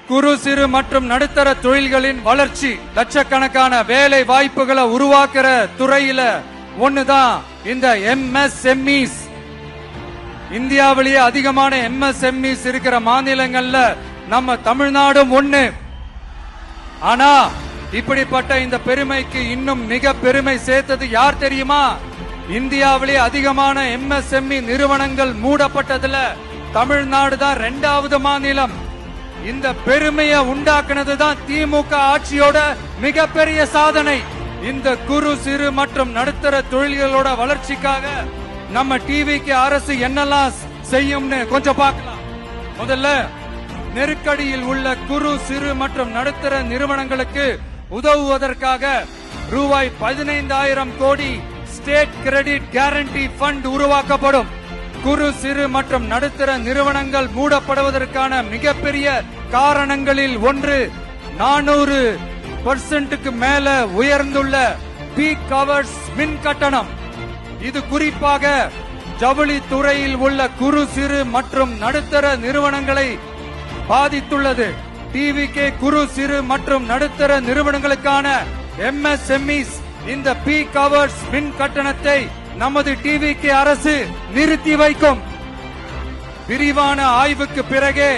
குறு சிறு மற்றும் நடுத்தர தொழில்களின் வளர்ச்சி, லட்சக்கணக்கான வேலை வாய்ப்புகளை உருவாக்குற துறையில ஒண்ணுதான் இந்த எம்எஸ்எம்இஸ். இந்தியாவிலேயே அதிகமான எம்எஸ்எம்இஸ் இருக்கிற மாநிலங்கள்ல நம்ம தமிழ்நாடும் ஒண்ணு. ஆனா இப்படிப்பட்ட இந்த பெருமைக்கு இன்னும் மிக பெருமை சேர்த்தது யார் தெரியுமா? இந்தியாவிலேயே அதிகமான எம்எஸ்எம்இ நிறுவனங்கள் மூடப்பட்டதுல தமிழ்நாடு தான் 2வது மாநிலம். இந்த பெருமையை உண்டாக்குனது தான் திமுக ஆட்சியோட மிகப்பெரிய சாதனை. இந்த குறு சிறு மற்றும் நடுத்தர தொழில்களோட வளர்ச்சிக்காக நம்ம டிவிக்கு அரசு என்னெல்லாம் செய்யும்னு கொஞ்சம் பார்க்கலாம். முதல்ல, நெருக்கடியில் உள்ள குறு சிறு மற்றும் நடுத்தர நிறுவனங்களுக்கு உதவுவதற்காக ரூபாய் 15,000 கோடி ஸ்டேட் கிரெடிட் கேரண்டி ஃபண்ட் உருவாக்கப்படும். குறு சிறு மற்றும் நடுத்தர நிறுவனங்கள் மூடப்படுவதற்கான மிகப்பெரிய காரணங்களில் ஒன்று 400% மேல உயர்ந்துள்ள பீக் ஹவர்ஸ் மின் கட்டணம். இது குறிப்பாக ஜவுளி துறையில் உள்ள குறு சிறு மற்றும் நடுத்தர நிறுவனங்களை பாதித்துள்ளது. டிவிகே குறு சிறு மற்றும் நடுத்தர நிறுவனங்களுக்கான எம்எஸ்எம்இஸ் இந்த பீக் ஹவர்ஸ் மின் கட்டணத்தை நமது டிவிகே அரசு நிறுத்தி வைக்கும். விரிவான ஆய்வுக்கு பிறகே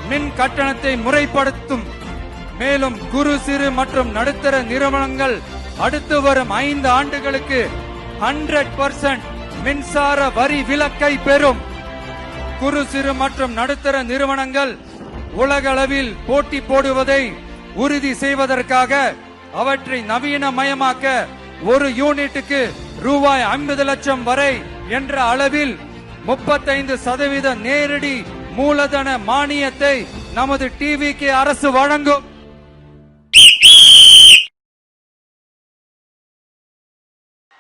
மின் கட்டணத்தை முறைப்படுத்தும். மேலும் குறு சிறு மற்றும் நடுத்தர நிறுவனங்கள் அடுத்து வரும் 5 ஆண்டுகளுக்கு 100% மின்சார வரி விலக்கை பெறும். குறு சிறு மற்றும் நடுத்தர நிறுவனங்கள் உலக அளவில் போட்டி போடுவதை உறுதி செய்வதற்காக அவற்றை நவீனமயமாக்க ஒரு யூனிட்டுக்கு ரூபாய் 50 லட்சம் வரை என்ற அளவில் 35% நேரடி மூலதன மானியத்தை நமது டிவிக்கு அரசு வழங்கும்.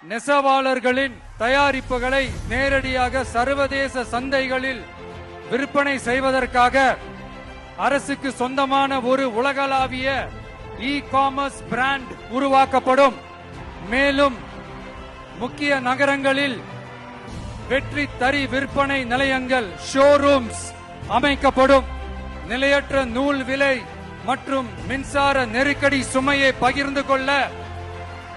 நெசவாளர்களின் தயாரிப்புகளை நேரடியாக சர்வதேச சந்தைகளில் விற்பனை செய்வதற்காக அரசுக்கு சொந்தமான ஒரு உலகளாவிய இ காமர்ஸ் பிராண்ட் உருவாக்கப்படும். மேலும் முக்கிய நகரங்களில் வெற்றி தறி விற்பனை நிலையங்கள், ஷோரூம்ஸ் அமைக்கப்படும். நிலையற்ற நூல் விலை மற்றும் மின்சார நெருக்கடி சுமையை பகிர்ந்து கொள்ள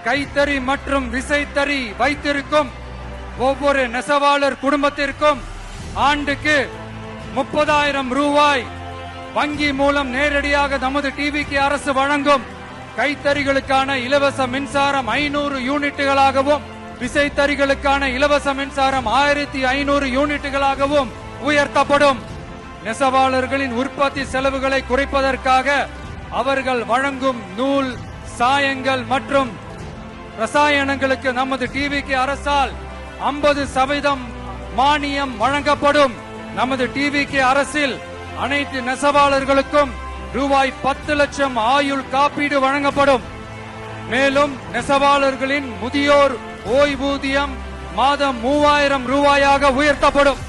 கைத்தறி மற்றும் விசைத்தறி வைத்திருக்கும் ஒவ்வொரு நெசவாளர் குடும்பத்திற்கும் ஆண்டுக்கு 30,000 ரூபாய் வங்கி மூலம் நேரடியாக நமது டிவிக்கு அரசு வழங்கும். கைத்தறிகளுக்கான இலவச மின்சாரம் 500 யூனிட்டுகளாகவும் விசைத்தறிகளுக்கான இலவச மின்சாரம் 1500 யூனிட்டுகளாகவும் உயர்த்தப்படும். நெசவாளர்களின் உற்பத்தி செலவுகளை குறைப்பதற்காக அவர்கள் வழங்கும் நூல், சாயங்கள் மற்றும் ரசாயனங்களுக்கு நமது டிவிக்கு அரசால் 50% மானியம் வழங்கப்படும். நமது டிவிக்கு அரசில் அனைத்து நெசவாளர்களுக்கும் ரூபாய் 10 லட்சம் ஆயுள் காப்பீடு வழங்கப்படும். மேலும் நெசவாளர்களின் முதியோர் ஓய்வூதியம் மாதம் 3000 ரூபாயாக உயர்த்தப்படும்.